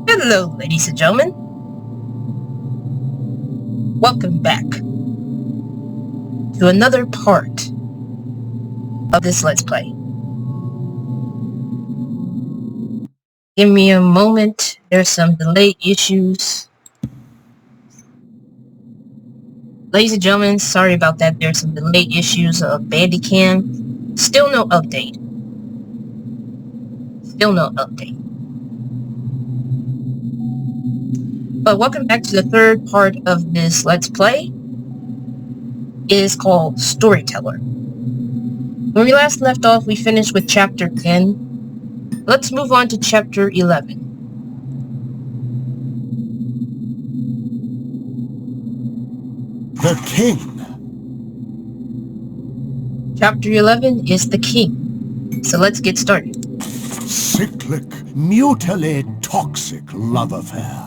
Hello, ladies and gentlemen. Welcome back to another part of this Let's Play. Give me a moment. There's some delay issues. Ladies and gentlemen, sorry about that. There's some delay issues of Bandicam. Still no update. But welcome back to the third part of this Let's Play. It is called Storyteller. When we last left off, we finished with Chapter 10. Let's move on to Chapter 11. The King. Chapter 11 is the King. So let's get started. Cyclic, mutually toxic love affair.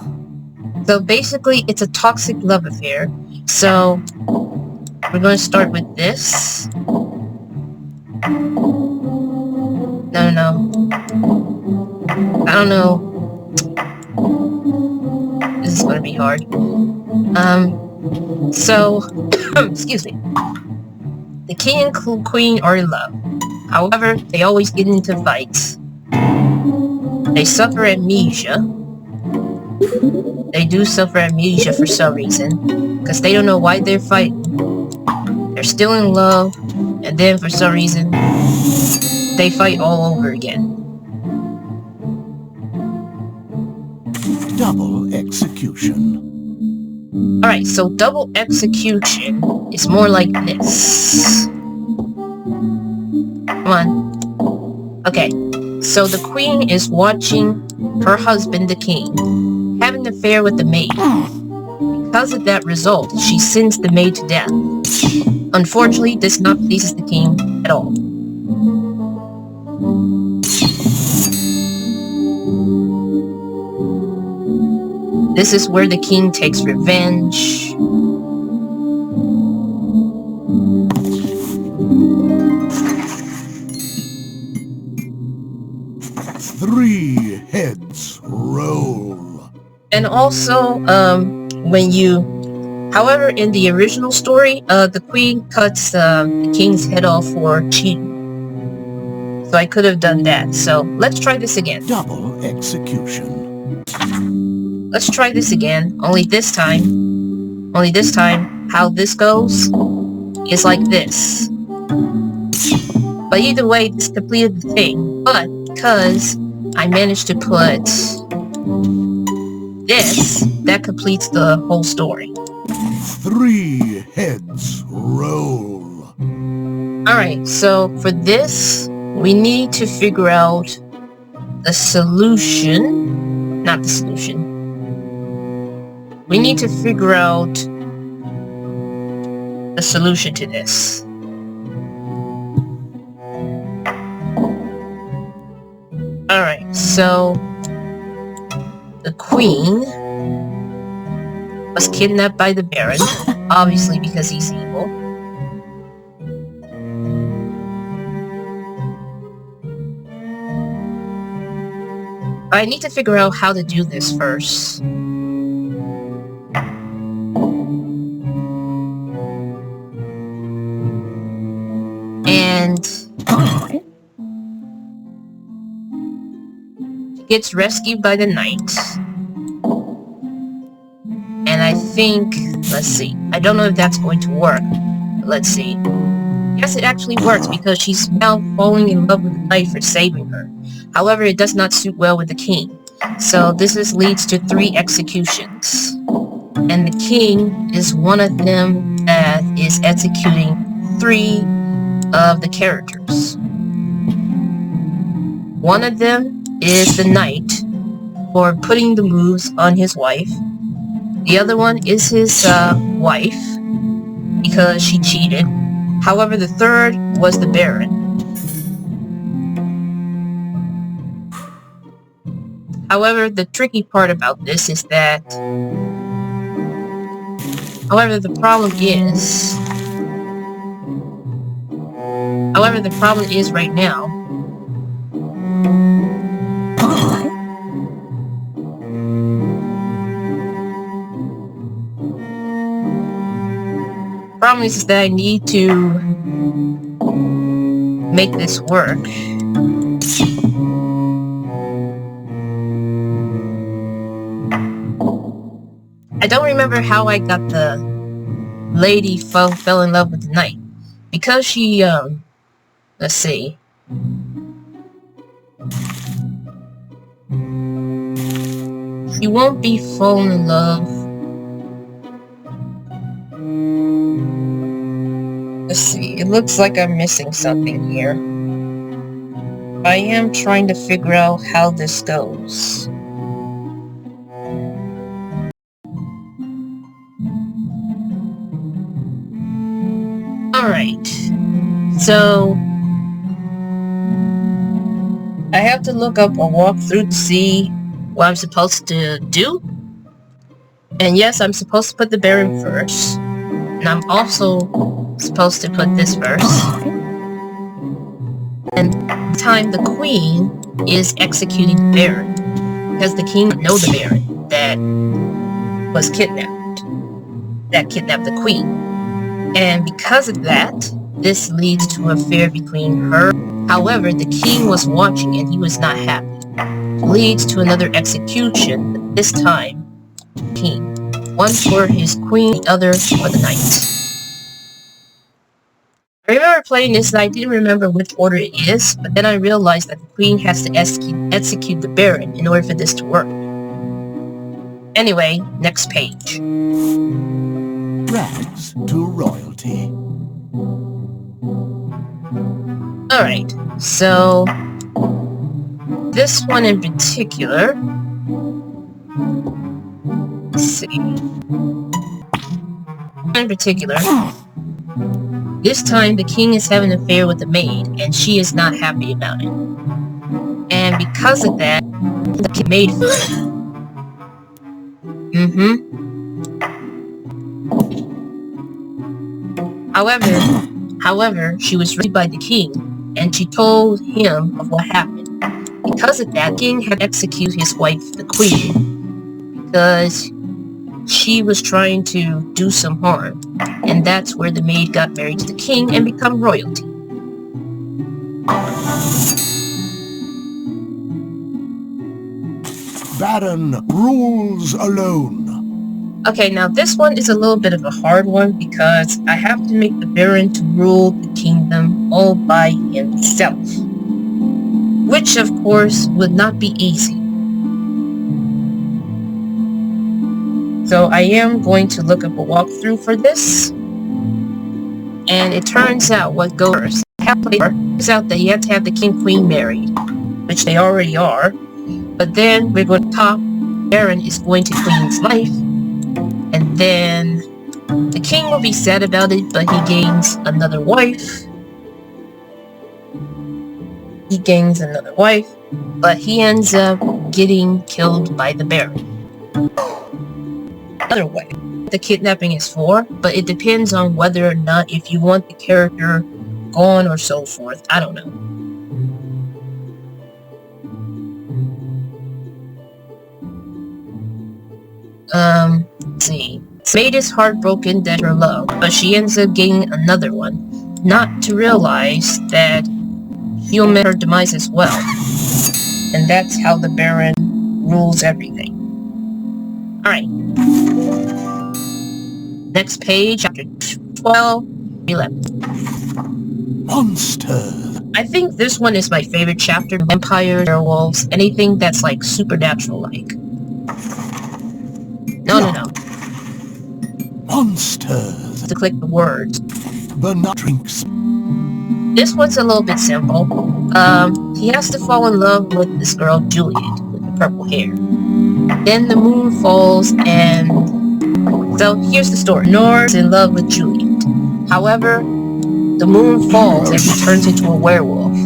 So basically, it's a toxic love affair. So we're going to start with this. No. I don't know. This is going to be hard. So, excuse me. The king and queen are in love. However, they always get into fights. They suffer amnesia. They do suffer amnesia for some reason, because they don't know why they're fighting. They're still in love, and then for some reason, they fight all over again. Double execution. Alright, so double execution is more like this. Come on. Okay, so the queen is watching her husband, the king, have an affair with the maid. Because of that result, she sends the maid to death. Unfortunately, this not pleases the king at all. This is where the king takes revenge. Three heads roll. And also, however, in the original story, the queen cuts the king's head off for cheating. So I could have done that. So let's try this again. Double execution. Let's try this again. Only this time, how this goes is like this. But either way, this completed the thing. But because I managed to put this, that completes the whole story. Three heads roll. Alright, so for this, we need to figure out the solution. Not the solution. We need to figure out the solution to this. Alright, so the queen was kidnapped by the Baron, obviously because he's evil. I need to figure out how to do this first. And she gets rescued by the knight. And I think, let's see, I don't know if that's going to work, but let's see. Yes, it actually works because she's now falling in love with the knight for saving her. However, it does not suit well with the king. So this leads to 3 executions. And the king is one of them that is executing 3 of the characters. One of them is the knight for putting the moves on his wife. The other one is his wife because she cheated. However, the third was the Baron. However, the tricky part about this is that... However, the problem is right now Problem is that I need to make this work. I don't remember how I got the lady fell in love with the knight. Because she, let's see. She won't be falling in love. Let's see, it looks like I'm missing something here. I am trying to figure out how this goes. Alright, so I have to look up or walk through to see what I'm supposed to do. And yes, I'm supposed to put the Baron first. And I'm also supposed to put this first. And this time the Queen is executing the Baron. Because the King didn't know the Baron that was kidnapped. That kidnapped the Queen. And because of that, this leads to an affair between her. However, the King was watching and he was not happy. It leads to another execution, this time King. One for his queen, the other for the knight. I remember playing this and I didn't remember which order it is, but then I realized that the queen has to execute the Baron in order for this to work. Anyway, next page. Rags to royalty. Alright, so this one in particular, let's see. In particular, this time the king is having an affair with the maid, and she is not happy about it. And because of that, the maid. However, she was raised by the king, and she told him of what happened. Because of that, the king had to execute his wife, the queen, because she was trying to do some harm. And that's where the maid got married to the king and become royalty. Baron rules alone. Okay, now this one is a little bit of a hard one because I have to make the Baron to rule the kingdom all by himself. Which, of course, would not be easy. So I am going to look up a walkthrough for this. And it turns out what goes first. It turns out that you have to have the king-queen married, which they already are. But then we're going to talk. Baron is going to Queen's life. And then the king will be sad about it, but he gains another wife. But he ends up getting killed by the Baron. Another way the kidnapping is for, but it depends on whether or not if you want the character gone or so forth. I don't know. Let's see. Maid is heartbroken that her love, but she ends up getting another one, not to realize that she'll meet her demise as well. And that's how the Baron rules everything. Alright. Next page, chapter 12, 11. Monster. I think this one is my favorite chapter. Vampires, werewolves, anything that's like supernatural-like. No. Monsters. To click the words. Bernard drinks. This one's a little bit simple. He has to fall in love with this girl, Juliet, with the purple hair. Then the moon falls and... So, here's the story. Nor is in love with Juliet. However, the moon falls and he turns into a werewolf.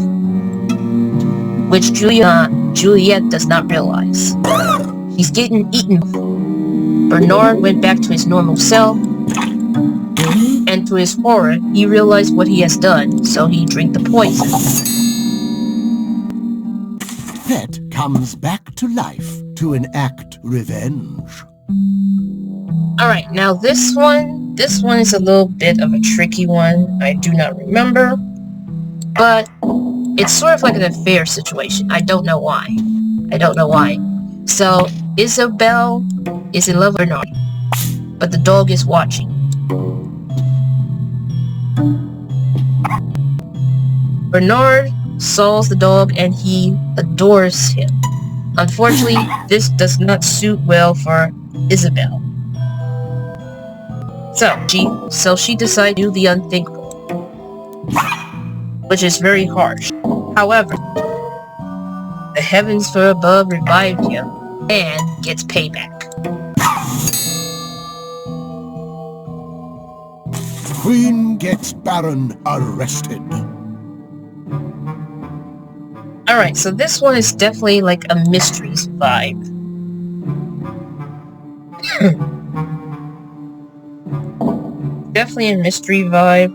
Which Juliet does not realize. He's getting eaten. Bernard went back to his normal self. And to his horror, he realized what he has done, so he drank the poison. Pet comes back to life to enact revenge. Alright, now this one This one is a little bit of a tricky one. I do not remember. But it's sort of like an affair situation. I don't know why. I don't know why. So, Isabel is in love with Bernard, but the dog is watching. Bernard saws the dog and he adores him. Unfortunately, this does not suit well for Isabel. So she decides to do the unthinkable, which is very harsh. However, the heavens from above revived him and gets payback. Queen gets Baron arrested. Alright, so this one is definitely like a mysteries vibe. Definitely a mystery vibe.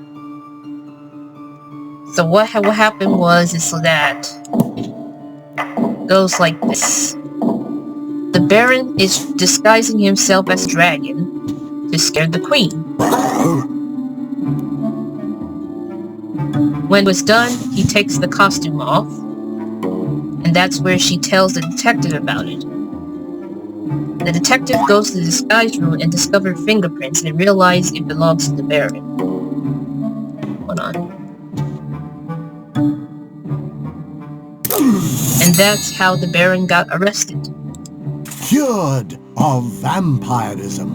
So what happened was is that goes like this. The Baron is disguising himself as a dragon to scare the Queen. When it was done, he takes the costume off, and that's where she tells the detective about it. The detective goes to the disguise room and discovers fingerprints and realizes it belongs to the Baron. Hold on. And that's how the Baron got arrested. Cured of vampirism.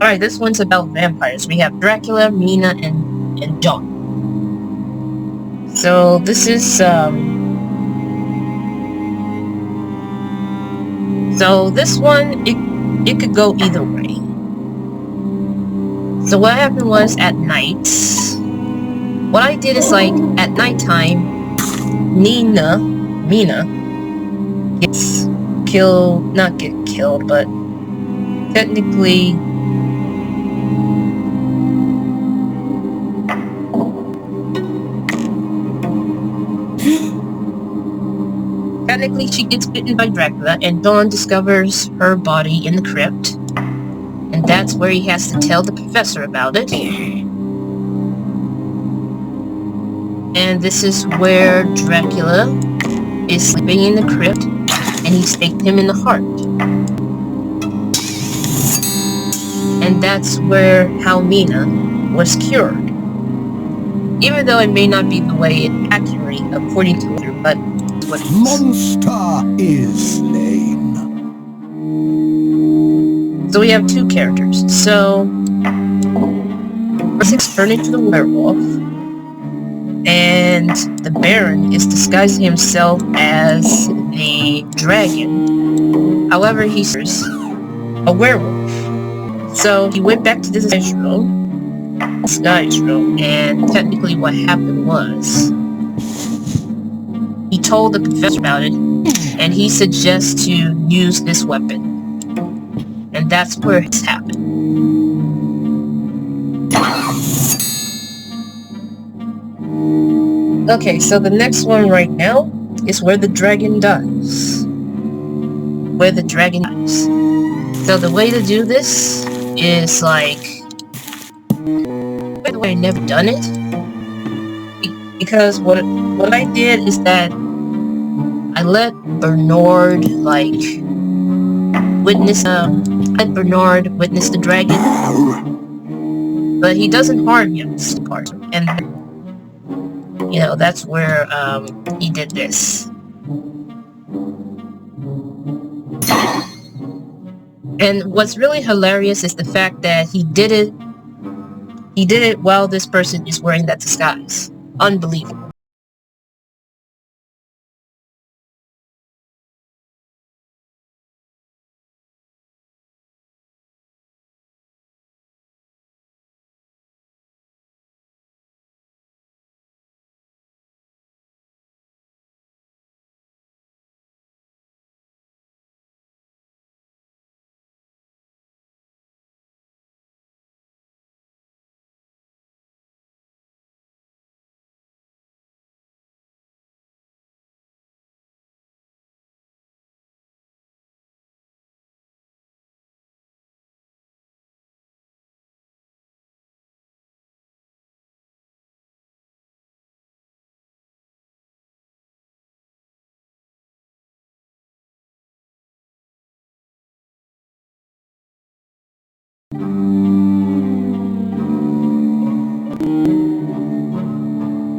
Alright, this one's about vampires. We have Dracula, Mina, and John. So this is, So this one, it could go either way. So what happened was at night, what I did is like, at nighttime, Mina gets killed, not get killed, but technically she gets bitten by Dracula, and Dawn discovers her body in the crypt, and that's where he has to tell the professor about it. And this is where Dracula is sleeping in the crypt, and he staked him in the heart. And that's where how Mina was cured. Even though it may not be the way it accurately according to her, but what it is. Monster is slain. So we have two characters. So Essex turned into the werewolf, and the Baron is disguising himself as the dragon. However, he's a werewolf. So he went back to the disguise room, and technically what happened was he told the professor about it, and he suggests to use this weapon. And that's where it's happened. Okay, so the next one right now is where the dragon dies. Where the dragon dies. So the way to do this is like... By the way, I never done it. Because what I did is that I let Bernard, like, witness the dragon. But he doesn't harm him, this part. And, you know, that's where, he did this. And what's really hilarious is the fact that he did it while this person is wearing that disguise. Unbelievable.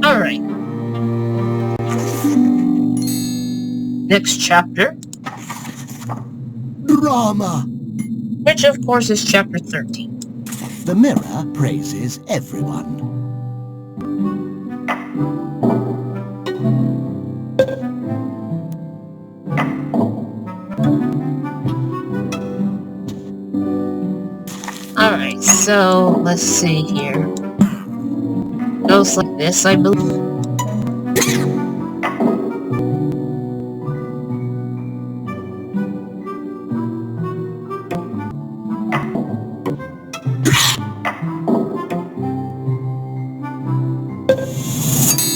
Alright. Next chapter, Drama. which of course is chapter 13. The mirror praises everyone. Alright, so let's see here. Goes like this, I believe.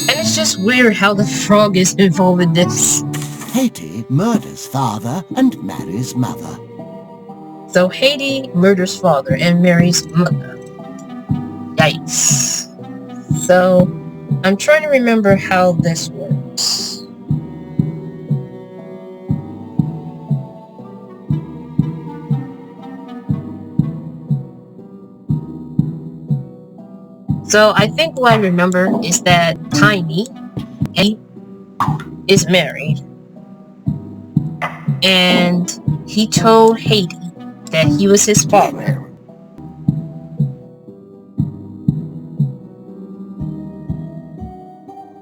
And it's just weird how the frog is involved in this. Haiti murders father and marries mother. So Haiti murders father and marries mother. Yikes. So, I'm trying to remember how this works. So, I think what I remember is that Tiny is married. And he told Haiti that he was his father.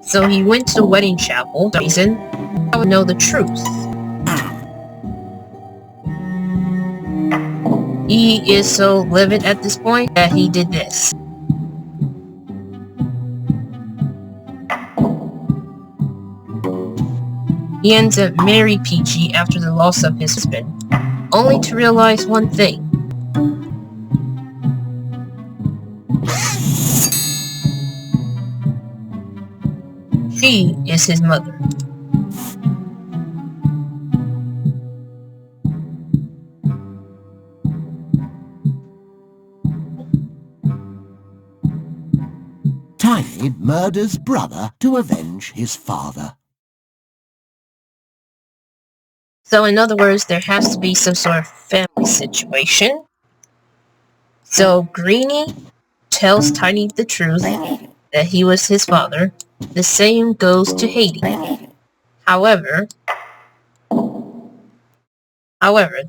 So he went to the wedding chapel, the reason I would know the truth. He is so livid at this point that he did this. He ends up marrying Peachy after the loss of his husband, only to realize one thing. She is his mother. Tiny murders brother to avenge his father. So in other words, there has to be some sort of family situation. So Greenie tells Tiny the truth that he was his father. The same goes to Haiti. However,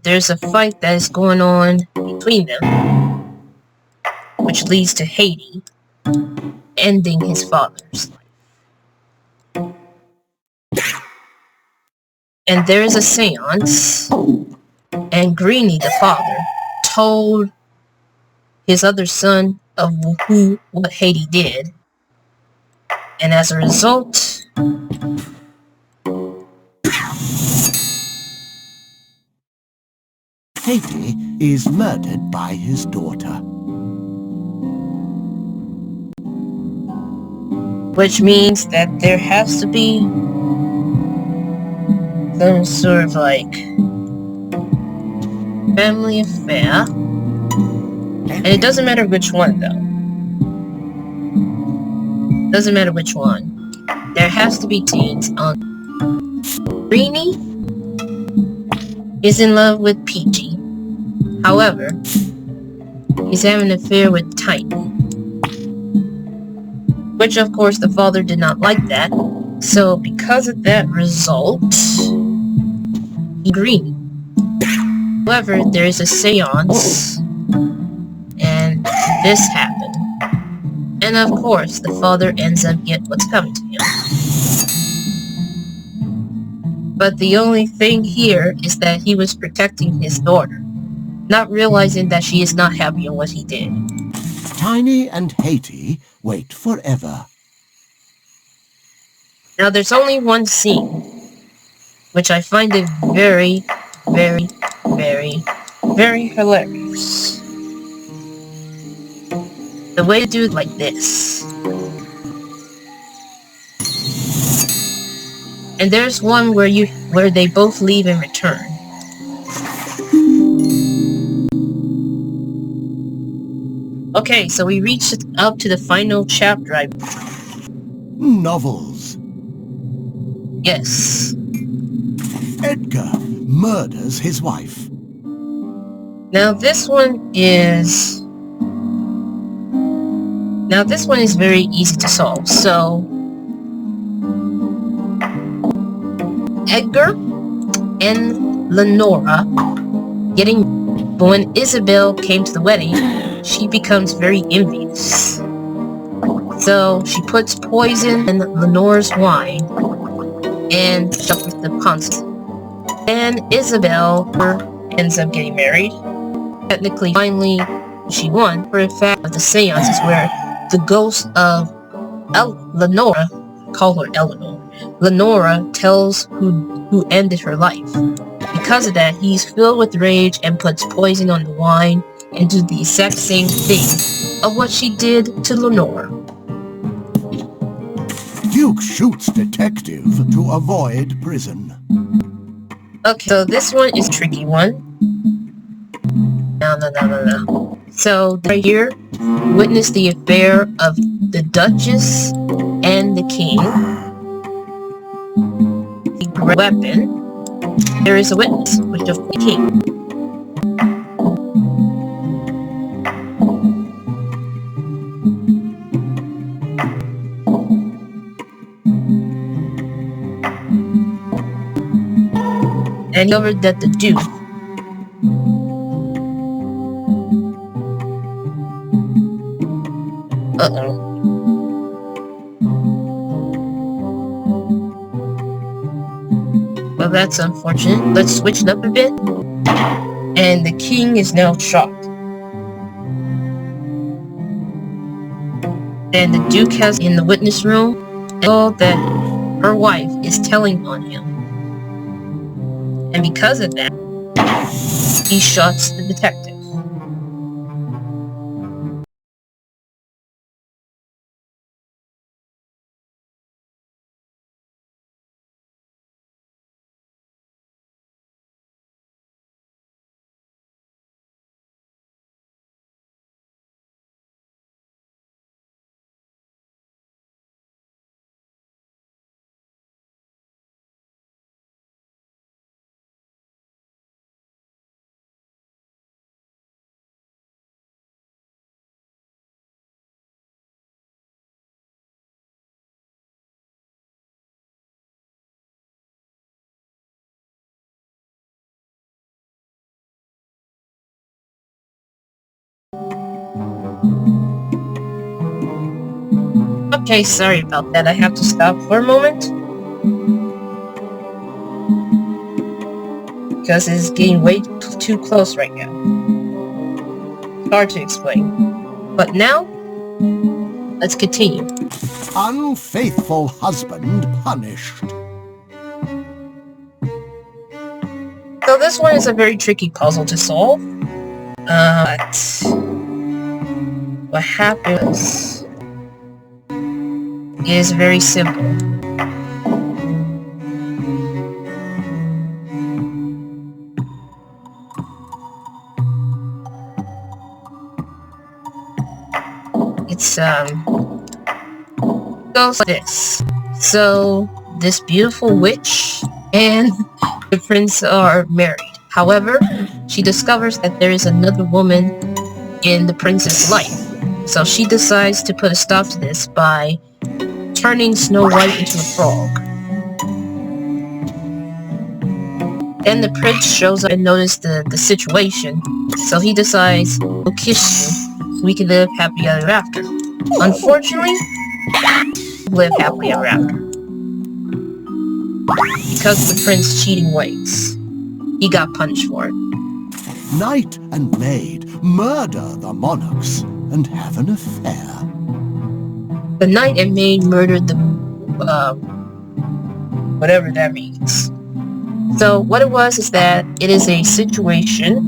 there's a fight that is going on between them, which leads to Haiti ending his father's life. And there is a seance, and Greenie, the father, told his other son of what Haiti did, and as a result, Haiti is murdered by his daughter. which means that there has to be some sort of like family affair, and it doesn't matter which one though. Doesn't matter which one. There has to be teens on. Greenie is in love with Peachy. However, he's having an affair with Tiny. Which of course the father did not like that. So because of that result, he Greenie. However, there is a seance, and this happened. And of course, the father ends up getting what's coming to him. But the only thing here is that he was protecting his daughter, not realizing that she is not happy in what he did. Tiny and Haiti wait forever. Now there's only one scene, which I find it very, very, very, very hilarious. The way to do it like this. And there's one where they both leave and return. Okay, so we reached up to the final chapter. Novels. Yes. Edgar murders his wife. Now this one is very easy to solve. So Edgar and Lenora getting, but when Isabel came to the wedding, she becomes very envious. So she puts poison in Lenora's wine and shuffles the console. And Isabel ends up getting married. Technically, finally, she won for a fact of the seances where the ghost of Lenora, call her Eleanor, Lenora tells who ended her life. Because of that, he's filled with rage and puts poison on the wine and do the exact same thing of what she did to Lenora. Duke shoots detective to avoid prison. Okay, so this one is a tricky one. No. So right here, witness the affair of the Duchess and the King. The weapon. There is a witness, which of the King. And he discovered that the Duke well, that's unfortunate. Let's switch it up a bit. And the King is now shocked. And the Duke has in the witness room all that her wife is telling on him. And because of that, he shoots the detective. Okay, sorry about that. I have to stop for a moment. Because it's getting way too close right now. It's hard to explain. But now, let's continue. Unfaithful husband punished. So this one is a very tricky puzzle to solve. But what happens is very simple. It's goes like this. So this beautiful witch and the prince are married. However, she discovers that there is another woman in the prince's life. So she decides to put a stop to this by turning Snow White into a frog. Then the prince shows up and notices the situation. So he decides, "We'll kiss you so we can live happily ever after." Unfortunately, live happily ever after. Because of the prince's cheating ways. He got punished for it. Knight and maid murder the monarchs and have an affair. The knight and maid murdered the whatever that means. So what it was is that it is a situation.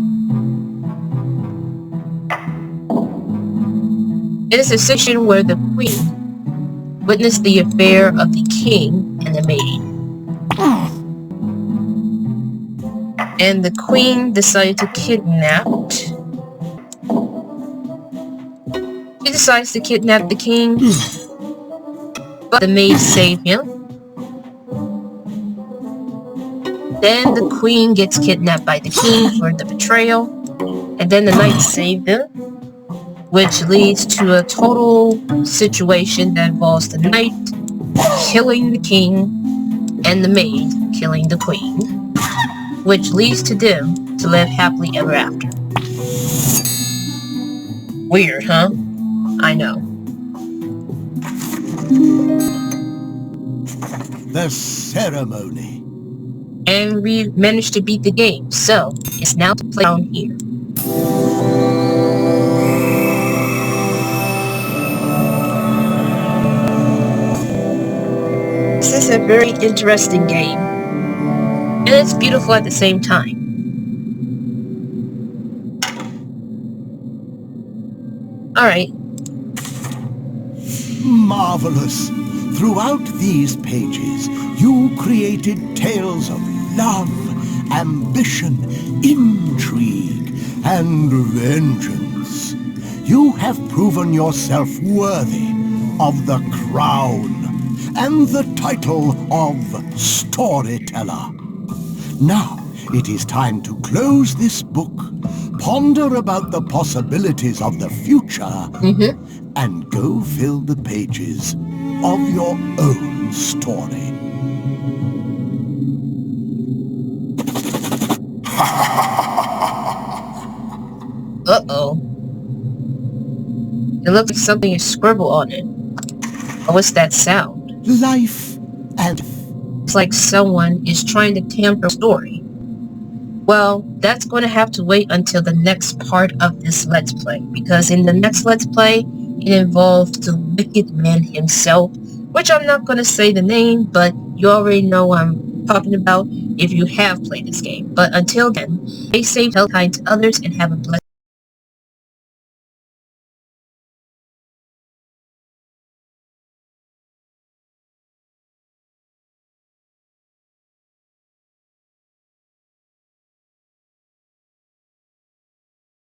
It is a situation where the queen witnessed the affair of the king and the maid. And the queen decided to kidnap. She decides to kidnap the king, but the maid saved him. Then the queen gets kidnapped by the king for the betrayal, and then the knights saved them, which leads to a total situation that involves the knight killing the king and the maid killing the queen, which leads to them to live happily ever after. Weird, huh? I know. The ceremony. And we managed to beat the game, so it's now to play down here. This is a very interesting game, and it's beautiful at the same time. Alright. Marvelous. Throughout these pages, you created tales of love, ambition, intrigue, and vengeance. You have proven yourself worthy of the crown and the title of Storyteller. Now, it is time to close this book, ponder about the possibilities of the future, and go fill the pages of your own story. Uh-oh. It looks like something is scribbled on it. Oh, what's that sound? Life and... It's like someone is trying to tamper the story. Well, that's going to have to wait until the next part of this Let's Play, because in the next Let's Play, it involves the Wicked Man himself, which I'm not going to say the name, but you already know what I'm talking about if you have played this game. But until then, stay safe, tell kind to others, and have a blessed